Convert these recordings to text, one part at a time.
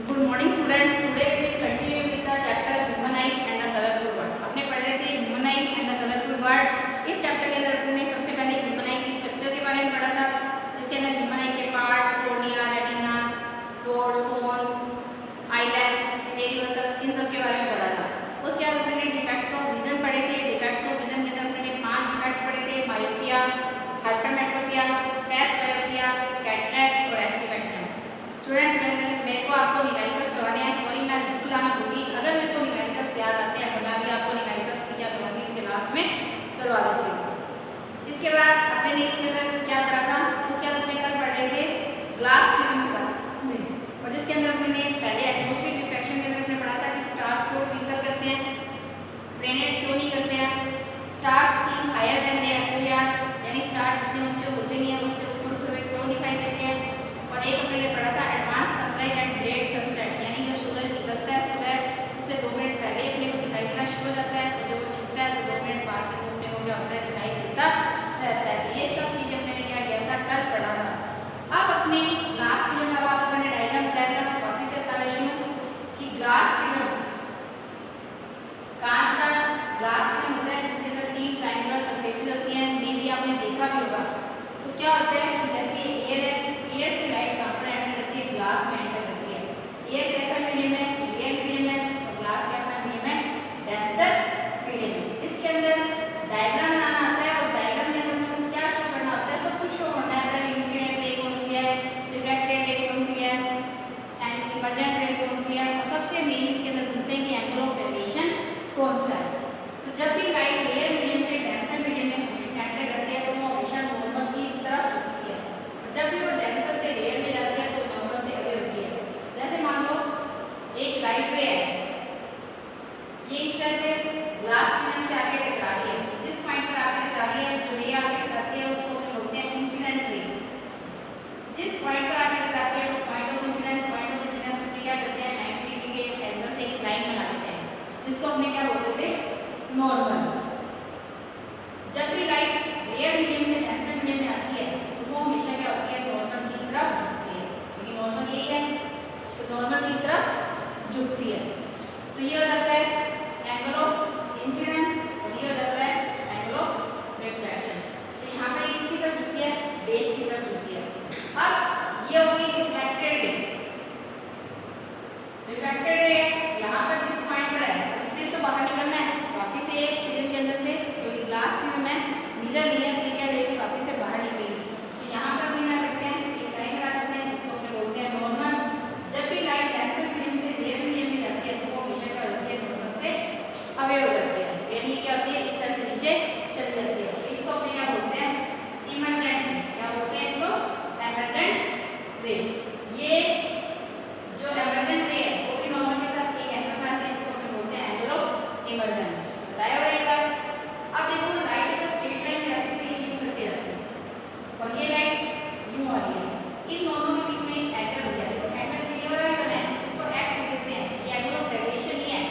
Good morning students, today we will continue with the chapter human eye and the colourful world. अपने पढ़ रहे थे human eye and the colourful world. इस chapter के अंदर अपने सबसे पहले ह्यूमन आई की स्ट्रक्चर के बारे में पढ़ा था, जिसके अंदर ह्यूमन आई के parts, cornea, retina, rods, cones, islands, hair muscles, इन सब के बारे में पढ़ा था। उसके बाद अपने डिफेक्ट्स ऑफ विजन पढ़े थे। डिफेक्ट्स ऑफ विजन के अंदर अपने 5 डिफेक्ट्स पढ़े थे: मायोपिया, हाइपरमेट्रोपिया, प्रेसबायोपिया, कैटरैक्ट और एस्टिग्मेटिज्म। स्टूडेंट्स, मेरे को आपको न्यूमेरिकल्स करवाने हैं। सॉरी, मैं बुक लाना भूली। अगर मेरे को न्यूमेरिकल्स याद आते हैं तो मैं भी आपको न्यूमेरिकल्स की क्या करूँगी, इसके लास्ट में करवा देती हूँ। इसके बाद अपने ने इसके अंदर क्या पढ़ा था, उसके बाद अपने कल पढ़ रहे थे ग्लास प्रिज्म के बारे में, और जिसके अंदर अपने पहले एटमॉस्फेरिक रिफ्रैक्शन के अंदर अपने पढ़ा था कि स्टार्स को ट्विंकल करते हैं, प्लैनेट्स क्यों नहीं करते हैं। Stars seem higher than they actually are, यानी स्टार जितने ऊंचे होते नहीं है उससे ऊपर उठे हुए क्यों दिखाई देते हैं। और एक अपने ने पढ़ा था advance sunrise and let sunset, यानी जब सूरज निकलता है सुबह उससे 2 मिनट पहले अपने को दिखाई देना शुरू हो जाता है, और जब वो छिपता है तो 2 मिनट बाद तक अपने को क्या होता है, दिखाई देता रहता है। ये सब चीजें अपने ने क्या किया था, कल पढ़ा था। अब अपने ग्लास प्रिज्म वाला आपको मैंने डायग्राम बताया था, मैं वापिस से बता रही हूँ कि ग्लास प्रिज्म कांच का ग्लास प्रिज्म होता है जिसके अंदर 3 ट्रायंगुलर सरफेसेस होती हैं। मे भी आपने देखा भी होगा। तो क्या होता है, जैसे एयर है, एयर से लाइट कहाँ पर एंटर करती है, ग्लास में एंटर करती है। एयर कैसा मीडियम है, एयर मीडियम है, और ग्लास कैसा मीडियम है, डेंसर मीडियम है। इसके अंदर डायग्राम बनाना आता है, और डायग्राम के अंदर हमको क्या शो करना होता है, सब कुछ शो करना होता है। इंसिडेंट रे कौन सी है, रिफ्लेक्टेड रे कौन सी है, एंड इमर्जेंट रे कौन सी है, और सबसे मेन इसके अंदर पूछते हैं कि एंगल ऑफ डेविएशन कौन सा है। तो जब भी लाइट एयर मीडियम से डेंसर मीडियम में एंटर करती है तो वो हमेशा नॉर्मल की तरफ झुकती है, और जब भी वो डेंसर से एयर में जाती है तो नॉर्मल से अवे होती है। जैसे मान लो एक लाइट रे है, ये इस तरह से ग्लास प्रिज्म से आके टकरा रही है। जिस पॉइंट पर आके टकरा रही है, जो रे आके टकराती है उसको हम बोलते हैं इंसिडेंट रे। जिस पॉइंट पर आके टकराती है वो पॉइंट ऑफ इंसिडेंस में क्या करते हैं, 90 डिग्री के एंगल से एक लाइन बना लेते हैं, जिसको हमने क्या बोलते थे, नॉर्मल। जब भी लाइट एयर मीडियम से डेंसर मीडियम में आती है तो वो हमेशा क्या होती है, नॉर्मल की तरफ झुकती है, क्योंकि नॉर्मल यही है, तो नॉर्मल की तरफ झुकती है। तो ये हो जाता है एंगल ऑफ इंसिडेंस, और ये हो जाता है एंगल ऑफ रिफ्रैक्शन। तो यहाँ पर ये किसकी तरफ झुकी है, बेस की तरफ झुकी है। अब ये हो गई रिफ्लेक्टेड रे। रिफ्लेक्टेड रे यहाँ पर जिस पॉइंट पर है, इससे तो बाहर निकलना है वापिस से प्रिज्म के अंदर से, क्योंकि ग्लास प्रिज्म है, मिरर नहीं है, तो ये क्या करेगी, वापिस से बाहर निकलेगी। तो यहाँ पर अपने क्या करते हैं, एक लाइन बना देते हैं जिसको अपने बोलते हैं नॉर्मल। जब भी लाइट डेंसर मीडियम से एयर मीडियम में जाती है तो वो हमेशा क्या होती है, नॉर्मल से अवे हो जाती है, यानी क्या होती है, इस तरह से नीचे चली जाती है। इसको अपने क्या बोलते हैं, इमर्जेंट रे। क्या बोलते हैं इसको, एमर्जेंट रे। ये जो एमर्जेंट रे है वो भी नॉर्मल के साथ एक एंगल बनाते हैं, जिसको अपने बोलते हैं एंगल ऑफ इमर्जेंस। बताया हुआ ये बात। अब देखो लाइट अगर स्ट्रेट लाइन में जाती है तो ये यूं करके जाती है, और ये लाइट यूं आ रही है, इन दोनों के बीच में एक एंगल हो गया। देखो एंगल ये वाला एंगल है, इसको x लिख देते हैं, ये एंगल ऑफ डेविएशन ही है।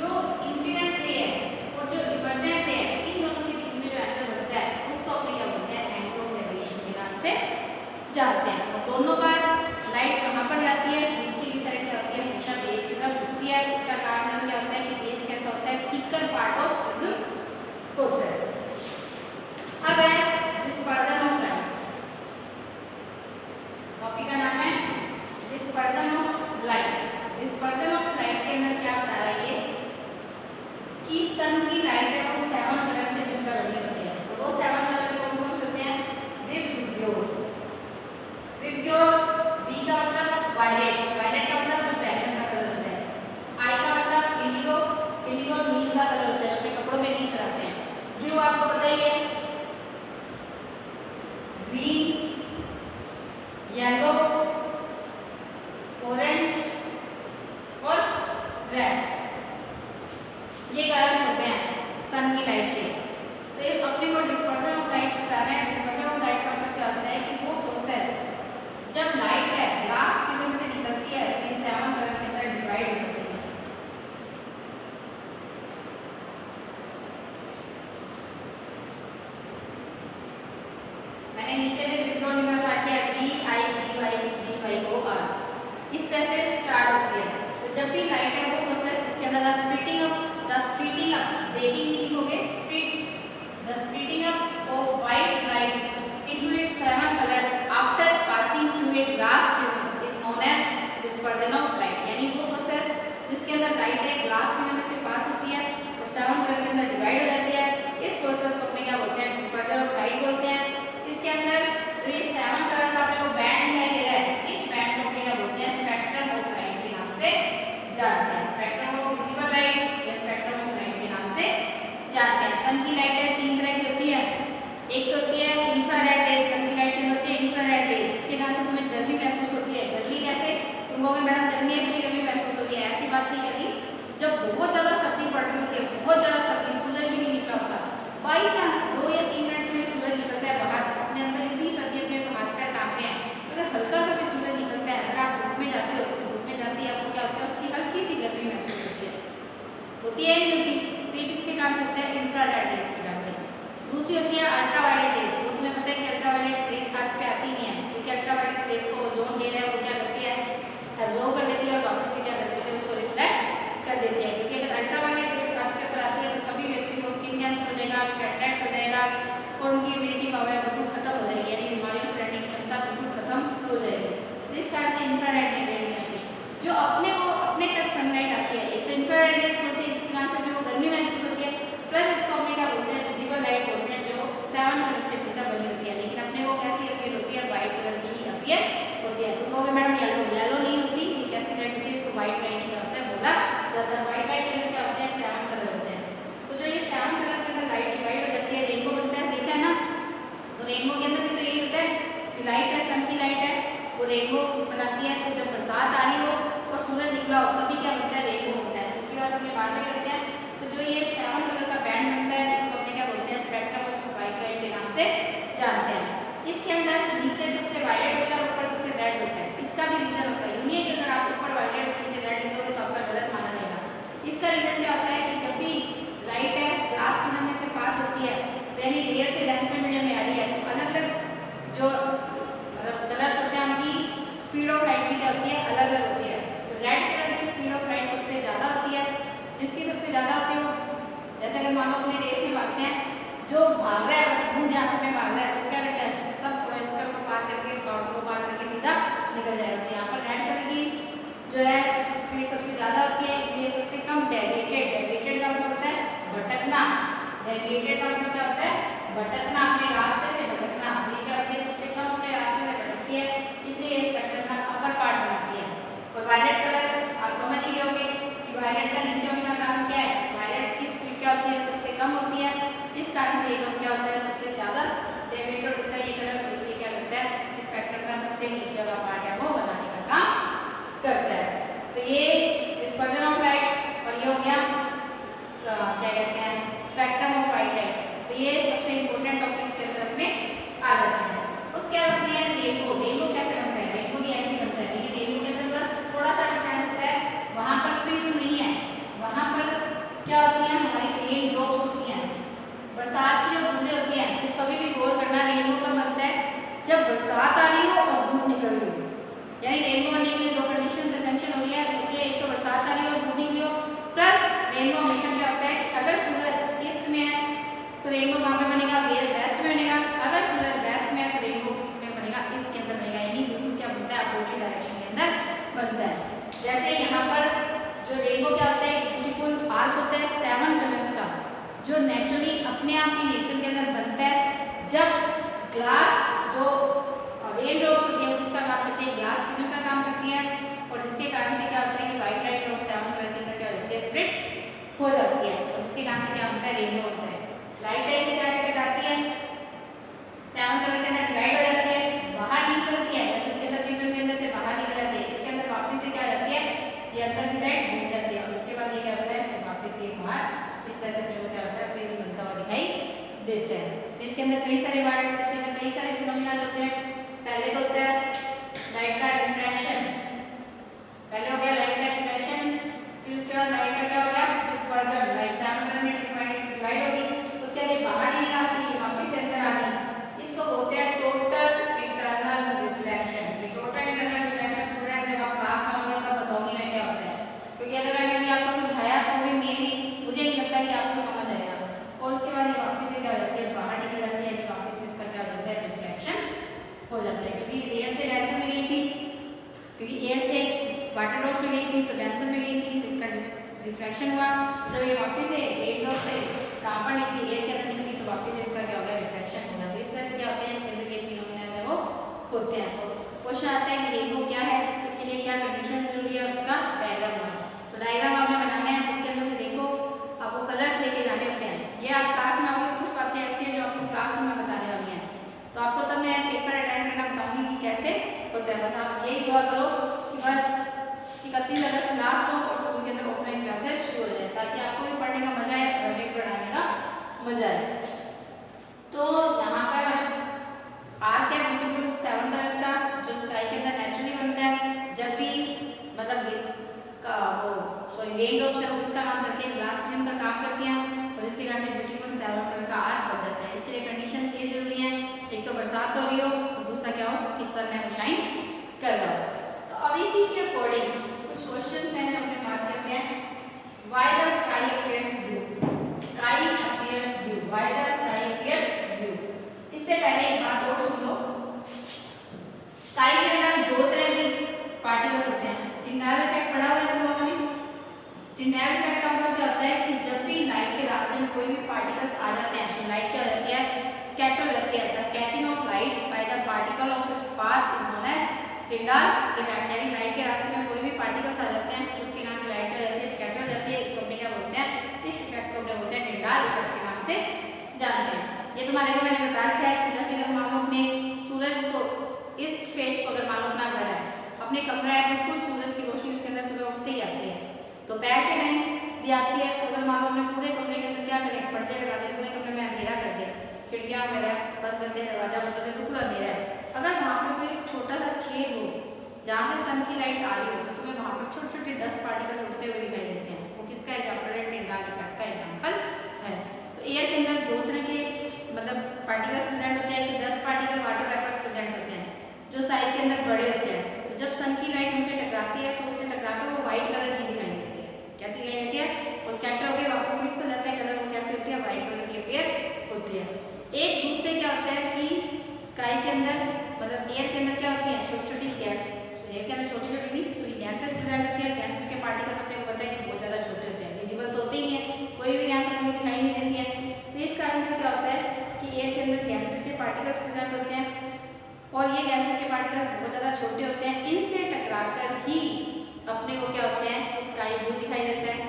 जो इंसिडेंट रे है और जो इमर्जेंट रे है, इन दोनों के बीच में जो एंगल बनता है उसको अपने क्या बोलते हैं, एंगल ऑफ डेविएशन के नाम से जानते हैं। और दोनों बार लाइट कहाँ पर जाती है, नीचे की साइड क्या होती है, हमेशा बेस की तरफ झुकती है। इसका कारण क्या होता है कि बेस कैसा होता है, थिकर पार्ट ऑफ प्रिज्म होता है। अब है डिस्पर्जन ऑफ लाइट। टॉपिक का नाम है dispersion of light. Dispersion of light के अंदर क्या बता रहा है ये, कि सन की लाइट है वो 7 कलर से मिलकर बनी होती है, और वो 7 कलर कौन कौन से होते हैं, विबग्योर। विबग्योर, वी का मतलब वायलेट, वायलेट का मतलब जो बैंगन का कलर होता है। आई का मतलब इंडिगो, इंडिगो नील का कलर होता है, अपने कपड़ों में नील कराते हैं। ब्लू आपको पता ही है, ग्रीन, येलो, ऑरेंज और रेड, ये कलर्स होते हैं डेविएटेड का मतलब क्या होता है, भटकना, अपने रास्ते से भटकना। ये क्या होती है, सबसे कम अपने रास्ते से भटकती है, इसलिए स्पेक्ट्रम का अपर पार्ट बनाती है। और वायलेट कलर आप समझ ही गए होंगे कि वायलेट का नीचे वाला काम क्या है, वायलेट की स्पीड क्या होती है, सबसे कम होती है, इस कारण से ये क्या होता है, सबसे ज्यादा डेविएटेड होता है ये कलर, इसलिए क्या करता है, स्पेक्ट्रम का सबसे नीचे वाला पार्ट है वो बनाने का काम करता है। तो ये डिस्पर्जन ऑफ लाइट और ये हो गया क्या कहते हैं, स्पेक्ट्रम ऑफ वाइट लाइट। तो ये सबसे इंपॉर्टेंट टॉपिक्स के अंदर अपने आ जाते हैं। उसके बाद अपने रेनबो, रेनबो कैसे बनता है, रेनबो भी ऐसे बनता है, लेकिन रेनबो के अंदर बस थोड़ा सा डिफरेंस होता है, वहां पर प्रिज्म नहीं है, वहां पर क्या होती है, हमारी रेन ड्रॉप्स होती हैं, बरसात की जो बूंदें होती हैं। तो कभी भी गौर करना, रेनबो कब बनता है, जब बरसात आ रही हो और धूप निकल रही हो, यानी रेनबो बनने के लिए दो कंडीशंस एसेंशियल होती है, एक तो बरसात आ रही हो और धूप निकली हो, प्लस रेनबो हमेशा क्या होता है कि अगर सूरज ईस्ट में है तो रेनबो कहाँ पे बनेगा, वेस्ट में बनेगा, अगर सूरज वेस्ट में है तो रेनबो किस में बनेगा, ईस्ट के अंदर बनेगा, यानी बिल्कुल क्या बनता है, अपोजिट डायरेक्शन के अंदर बनता है। जैसे यहाँ पर जो रेनबो क्या होता है, ब्यूटीफुल आर्क होता है 7 कलर्स का, जो नेचुरली अपने आप ही नेचर के अंदर बनता है। जब ग्लास जो रेन ड्रॉप्स होती है किसका काम करती है, ग्लास प्रिज्म का काम करती है, और जिसके कारण से क्या होता है कि व्हाइट लाइट और 7 कलर के अंदर क्या होती है, स्प्लिट हो जाती है, और जिसके कारण से क्या होता है, रेनबो होता है। लाइट लाइट क्या टकराती है, 7 कलर के अंदर डिवाइड हो जाती है, बाहर निकलती है, जैसे इसके अंदर प्रिज्म के अंदर से बाहर निकल जाती है, इसके अंदर वापस से क्या हो जाती है, ये अंदर की साइड घूम जाती है, और उसके बाद ये क्या होता है, वापस से बाहर इस तरह से क्या होता है, प्रिज्म बनता हुआ दिखाई देता है। इसके अंदर कई सारे वर्ड, इसके अंदर कई सारे फिनोमेना होते हैं। पहले तो होता है लाइट का रिफ्रैक्शन, पहले हो गया लाइट का रिफ्रैक्शन, फिर उसके बाद लाइट का क्या हो गया, डिस्पर्जन, लाइट 7 कलर में डिवाइड होगी, उसके बाद बाहर नहीं निकलती, वापस से अंदर आ गई, इसको बोलते हैं टोटल इंटरनल रिफ्लेक्शन। ये टोटल इंटरनल रिफ्लेक्शन स्टूडेंट जब आप क्लास में होंगे तब बताऊंगी मैं क्या होता है, क्योंकि अगर मैंने अभी आपको समझाया तो भी मुझे नहीं लगता कि आपको समझ आएगा। और उसके बाद ये वापस से क्या हो जाती है, बाहर निकल जाती है, वापस से इसका क्या हो जाता है, रिफ्लेक्शन हो जाता है, क्योंकि एयर से डेंसर में गई थी, क्योंकि एयर से वाटर ड्रॉप में गई थी तो डेंसर में गई थी, तो इसका रिफ्रैक्शन हुआ। जब ये वापस से एयर ड्रॉप से कहाँ पर निकली, एयर के अंदर निकली, तो वापस से इसका क्या हो गया, रिफ्रैक्शन हो गया। तो इस तरह से क्या होते हैं, इसके अंदर ये फिनोमेना है वो होते हैं। तो क्वेश्चन आता है कि रेनबो क्या है, इसके लिए क्या कंडीशन जरूरी है, उसका डायग्राम बनाओ। तो डायग्राम आपने बनाना है, बुक के अंदर से देखो, आपको कलर्स लेके जाने होते हैं। ये आप क्लास में आओगे तो कुछ बातें ऐसी हैं जो आपको क्लास में बताने वाली हैं, तो आपको तब मैं पेपर अटेंड करना बताऊंगी कि कैसे होता है। बस आप यही दुआ करो कि बस 31 अगस्त लास्ट हो और स्कूल के अंदर ऑफलाइन क्लासेस शुरू हो जाए, ताकि आपको भी पढ़ने का मजा आए और हमें पढ़ाने का मजा आए। तो यहाँ पर आर्क है ब्यूटीफुल 7 कलर्स का, जो स्काई के अंदर नेचुरली बनता है। जब भी मतलब रेन ड्रॉप्स है वो किसका काम करती है, ग्लास प्रिज्म का काम करती हैं, और इसके कारण से ब्यूटीफुल 7 कलर का आर्क बन जाता है। इसके लिए कंडीशंस ये जरूरी है, एक तो बरसात हो रही हो, और दूसरा क्या हो कि सन है वो शाइन कर रहा हो। तो अब इसी के अकॉर्डिंग कुछ क्वेश्चंस हैं जो अपने बात करते हैं। Why the sky appears blue, sky appears blue, why the sky appears blue. इससे पहले एक बात और सुन लो, स्काई के अंदर दो तरह के पार्टिकल्स होते हैं। टिंडाल इफेक्ट पढ़ा हुआ है तुम लोगों ने। टिंडाल इफेक्ट का मतलब क्या होता है कि जब भी लाइट के रास्ते में कोई भी पार्टिकल्स आ जाते हैं तो लाइट क्या हो जाती है, स्कैटर हो जाती है। The scattering of light by the particle of its path is known as Tyndall effect. यानी लाइट के रास्ते में कोई भी पार्टिकल्स आ जाते हैं तो उसके कारण से लाइट क्या हो जाती है, स्कैटर हो जाती है। इसको अपने क्या बोलते हैं, इस इफेक्ट को अपने बोलते हैं टिंडाल इफेक्ट के नाम से जानते हैं। ये तुम्हारे को मैंने बता रखा है कि जैसे अगर मान लो अपने सूरज को ईस्ट फेस को अगर मान लो अपना घर है, अपने कमरा है, बिल्कुल सूरज की रोशनी उसके अंदर सुबह उठते ही आती है, दोपहर के टाइम भी आती है। तो अगर मान लो हमने पूरे कमरे के अंदर क्या करें, पर्दे लगा दे, पूरे कमरे में अंधेरा कर दे, खिड़कियां वगैरह बंद कर दे, दरवाजा बंद कर दे, बिल्कुल अंधेरा है। अगर वहाँ पर कोई छोटा सा छेद हो जहाँ से सन की लाइट आ रही हो, तो तुम्हें वहाँ पर छोटे छोटे डस्ट पार्टिकल्स उड़ते हुए दिखाई देते हैं। वो किसका एग्जाम्पल है, टिंडाल इफेक्ट का एग्जाम्पल है। तो एयर के अंदर दो तरह के मतलब पार्टिकल्स प्रेजेंट होते हैं, कि dust particle, water vapours present होते हैं, जो साइज के अंदर बड़े होते हैं। तो जब सन की लाइट उनसे टकराती है तो उनसे टकराकर वो व्हाइट कलर की दिखाई देती है। कैसी दिखाई देती है, वो स्कैटर होकर वापस मिक्स हो जाता है कलर, वो कैसे होती है, व्हाइट कलर की अपीयर होती है। एक दूसरे क्या होता है कि स्काई के अंदर मतलब एयर के अंदर क्या होती है, छोटी छोटी गैस, एयर के अंदर छोटी छोटी नहीं सॉरी गैसेस प्रेजेंट होती है। गैसेस के पार्टिकल्स अपने को पता है कि बहुत ज़्यादा छोटे होते हैं, विजिबल तो होते ही हैं, कोई भी गैस अपने को दिखाई नहीं देती है। तो इस छोटे होते हैं, इनसे टकराकर ही अपने को क्या होते हैं, स्काई ब्लू दिखाई देता है,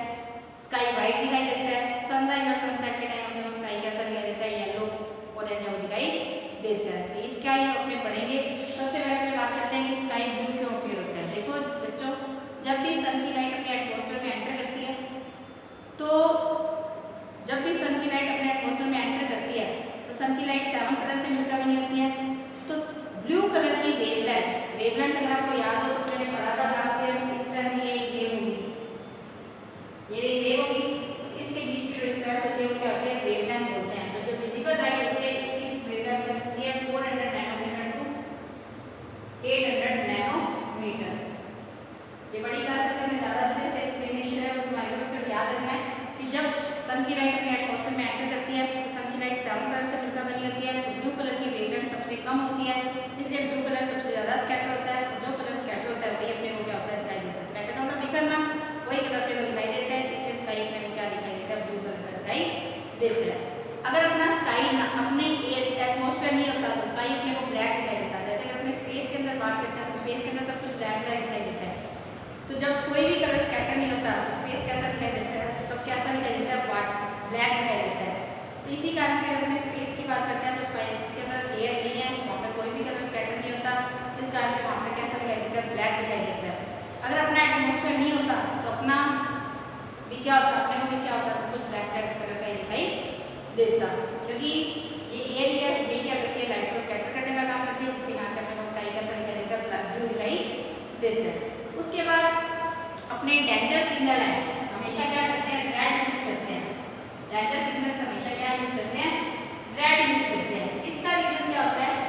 स्काई व्हाइट दिखाई देता है। सनराइज और सनसेट के टाइम अपने को स्काई कैसा दिखाई देता है, येलो ऑरेंज वो दिखाई देता है। तो इसका ही अपने पढ़ेंगे। सबसे पहले अपने बात करते हैं कि स्काई ब्लू क्यों अपीयर होता है। देखो बच्चों, जब भी सन की लाइट अपने एटमॉस्फेयर में एंटर करती है, तो जब भी सन की लाइट अपने एटमॉस्फेयर में एंटर करती है तो सन की लाइट 7 कलर से मिलकर बनी होती है। तो ब्लू कलर की वेवलेंथ अगर आपको याद हो तो मैंने पढ़ा था लास्ट ईयर, इस तरह से ये वेव होगी, ये वेव होगी, इसके बीच की जो इस तरह से वेव क्या होते हैं, वेवलेंथ बोलते हैं। तो जो विजिबल लाइट होती है इसकी वेवलेंथ होती है 400 नैनोमीटर टू 800 नैनोमीटर। ये बड़ी क्लास में ज़्यादा अच्छे से एक्सप्लेनेशन है, उसको हमारे को सिर्फ याद रखना है कि जब सन की लाइट अपने एटमॉस्फेयर में एंटर करती है तो सन की लाइट 7 कलर से मिलकर बनी होती है। तो ब्लू कलर की वेवलेंथ सबसे कम होती है, इसलिए ब्लू कलर सबसे ज़्यादा स्कैटर होता है। जो कलर स्कैटर होता है वही अपने को क्या होता है, दिखाई देता है। स्कैटर का मतलब बिखरना, वही कलर अपने को दिखाई देता है, इसलिए स्काई अपने को क्या दिखाई देता है, ब्लू कलर का दिखाई देता है। अगर अपना स्काई अपने एटमॉस्फेयर नहीं होता तो स्काई अपने को ब्लैक दिखाई देता है। जैसे अगर अपने स्पेस के अंदर बात करते हैं तो स्पेस के अंदर सब कुछ ब्लैक ब्लैक दिखाई देता है। तो जब कोई भी कलर स्कैटर नहीं होता तो स्पेस कैसा दिखाई देता है, तो कैसा दिखाई देता है, ब्लैक दिखाई देता है। तो इसी कारण से अगर अपने स्पेस की बात करते हैं तो स्पेस के अंदर एयर नहीं है, वहाँ पर कोई भी कलर स्कैटर नहीं होता, इस कारण से वहाँ पर कैसा दिखाई देता है, ब्लैक दिखाई देता है। अगर अपना एटमॉस्फेयर नहीं होता तो अपना भी क्या होता, अपने को भी क्या होता, सब कुछ ब्लैक ब्लैक कलर का ही दिखाई देता, क्योंकि ये एयर ये क्या करती है, लाइट को स्कैटर करने का काम करती है, जिसके कारण से अपने को स्काई कैसा दिखाई देता है, ब्लू दिखाई देता है। उसके बाद अपने डेंजर सिग्नल है, हमेशा क्या करते हैं, रेड यूज करते हैं। डेंजर सिग्नल हमेशा क्या यूज करते हैं, रेड यूज करते हैं। इसका रीजन क्या होता है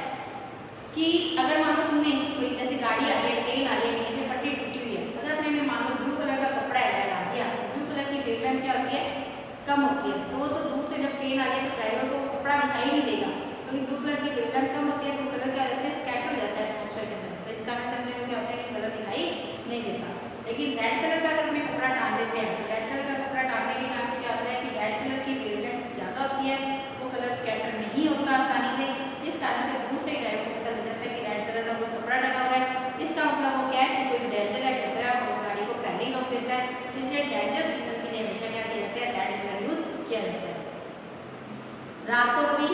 कि अगर मान लो तुमने कोई जैसे गाड़ी आ रही है, ट्रेन आ रही है, कहीं से पट्टी टूटी हुई है, अगर अपने मान लो ब्लू कलर का कपड़ा लगा दिया तो ब्लू कलर की वेवलेंथ क्या होती है, कम होती है। तो वो तो दूर से जब ट्रेन आ रही है तो ड्राइवर को कपड़ा दिखाई नहीं देगा, क्योंकि ब्लू कलर की वेवलेंथ कम होती है, तो कलर क्या होता है, स्कैटर हो जाता है एटमॉस्फेयर के अंदर। तो इस कारण से अपने को क्या होता है कि कलर दिखाई नहीं देता। लेकिन रेड कलर का अगर अपने कपड़ा टांग देते हैं तो रेड कलर का कपड़ा टांगने के कारण से क्या होता है कि रेड कलर की वेवलेंथ ज़्यादा होती है, वो कलर स्कैटर नहीं होता आसानी से। इस कारण से दूर से ड्राइवर को पता लग जाता है कि रेड कलर का कोई कपड़ा लगा हुआ है। इसका मतलब वो क्या है कि कोई डेंजर है, खतरा है, वो गाड़ी को पहले ही रोक देता है। इसलिए डेंजर सिग्नल के लिए हमेशा क्या किया जाता है, रेड कलर यूज किया जाता है। रात को कभी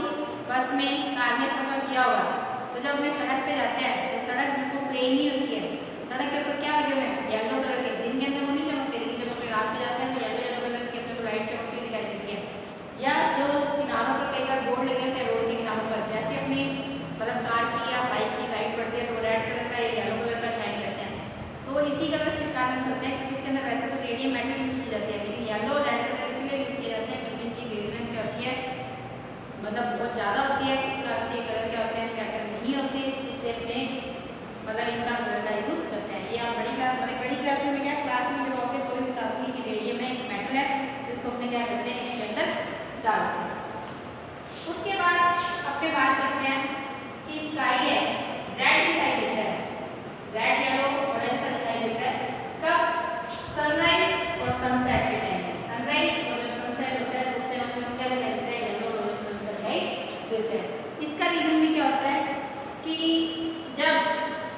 बस में, कार में सफ़र किया होगा तो जब अपने सड़क पे जाते हैं तो सड़क बिल्कुल प्लेन नहीं होती है, सड़क के ऊपर क्या लगे हुए हैं, येलो कलर के। दिन के अंदर वो नहीं चमकते, लेकिन जब अपने रात को जाते हैं तो येलो येलो कलर की अपने को लाइट चमकती दिखाई देती है। या जो किनारों पर कई बार बोर्ड लगे होते हैं रोड के किनारों पर, जैसे अपनी मतलब कार की या बाइक की लाइट पड़ती है तो रेड कलर का या येलो कलर का शाइन करते हैं। तो इसी कलर से कारण होता है क्योंकि इसके अंदर वैसे तो रेडियम मेटल यूज की जाती है, लेकिन येलो रेड कलर इसलिए यूज किए जाते हैं क्योंकि इनकी वेवलेंथ क्या होती है, मतलब बहुत ज़्यादा होती है। इस कारण से ये कलर क्या होते हैं, स्कैटर नहीं होते, इसलिए अपने मतलब इनका कलर का यूज करते हैं। ये आप बड़ी क्लास में क्या क्लास में जब आओगे तो भी बता दूंगी कि रेडियम है, एक मेटल है, जिसको अपने क्या करते हैं, इसके अंदर डालते हैं। उसके बाद अपने बात करते हैं कि स्काई है, रेड दिखाई देता है, रेड येलो ऑरेंज सा दिखाई देता है कब, सनराइज और सनसेट के टाइम में। सनराइज और जब सनसेट होता है तो उस टाइम अपने क्या दिखाई देता है, येलो और ऑरेंज कलर दिखाई देता है। इसका रीजन भी क्या होता है कि जब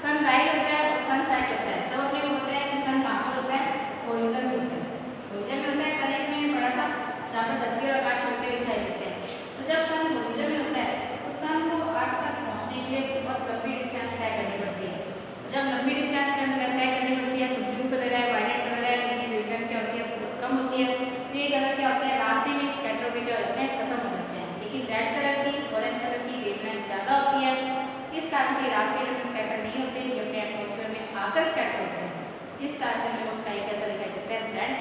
सनराइज होता है और सनसेट होता है तब अपने को होता है कि सन कहाँ पर होता है, होरिजन में होता है। होरिजन में होता है, कल एक मैंने पढ़ा था जहाँ पर धरती और आकाश मिलते हुए दिखाई देते हैं। तो जब सन होरिजन में होता है तो सन को अर्थ तक पहुँचने के लिए बहुत लंबी डिस्टेंस तय करनी पड़ती है। जब लंबी डिस्टेंस तय करनी पड़ती है तो ब्लू कलर है, वायलेट कलर है, इनकी वेवलेंथ क्या होती है, बहुत कम होती है। तो ये कलर क्या होता है, रास्ते में स्कैटर भी क्या हो जाते हैं, खत्म हो जाते हैं। लेकिन रेड कलर की, ऑरेंज कलर की वेवलेंथ ज़्यादा होती है, इस कारण से रास्ते में स्कैटर नहीं होते, ये अपने एटमॉस्फेयर में आकर स्कैटर होते हैं। इस कारण से हमें स्काई कैसा दिखाई देता है, रेड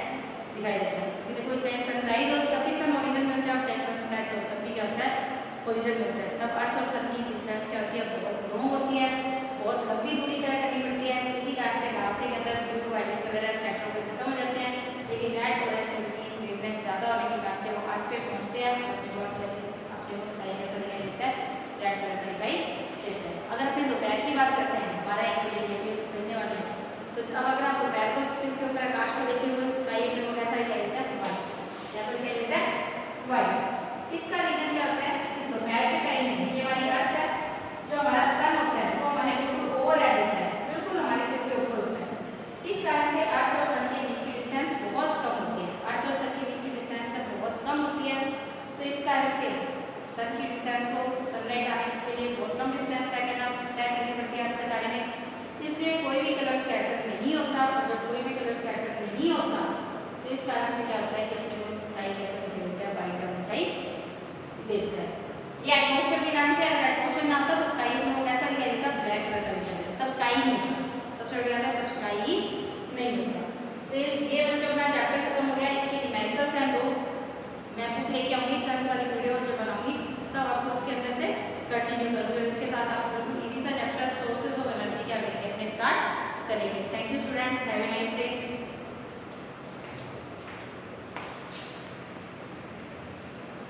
दिखाई देता है। क्योंकि देखो चाहे सनराइज हो तब भी सन होरिजन में होता है और चाहे सनसेट हो तब भी क्या होता है, होरिजन में होता है। तब अर्थ और सन की डिस्टेंस क्या होती है, बहुत लॉन्ग होती है, बहुत लंबी दूरी तय करनी पड़ती है। इसी कारण से रास्ते के अंदर ब्लू वायलेट कलर है, स्कैटर होकर खत्म हो जाते हैं। लेकिन रेड ऑरेंज कलर की वेवलेंथ ज़्यादा होने के कारण से वो अर्थ पे पहुँचते हैं, अपने को स्काई कैसा दिखाई देता है, रेड कलर का दिखाई देता है। अगर अपने दोपहर की बात करते हैं, 12-1 बजे ये खुलने वाले हैं, तो अब अगर आप दोपहर को सिर के ऊपर आकाश को देखते हुए स्काई अपने को कैसा दिखाई देता है, व्हाइट। कैसा दिखाई देता है, व्हाइट। इसका रीजन क्या होता है कि दोपहर के टाइम में ये वाली अर्थ है, जो हमारा सन होता है वो हमारे बिल्कुल ओवर हेड होता है, स्टार्ट करेंगे। Thank you students, have a nice day.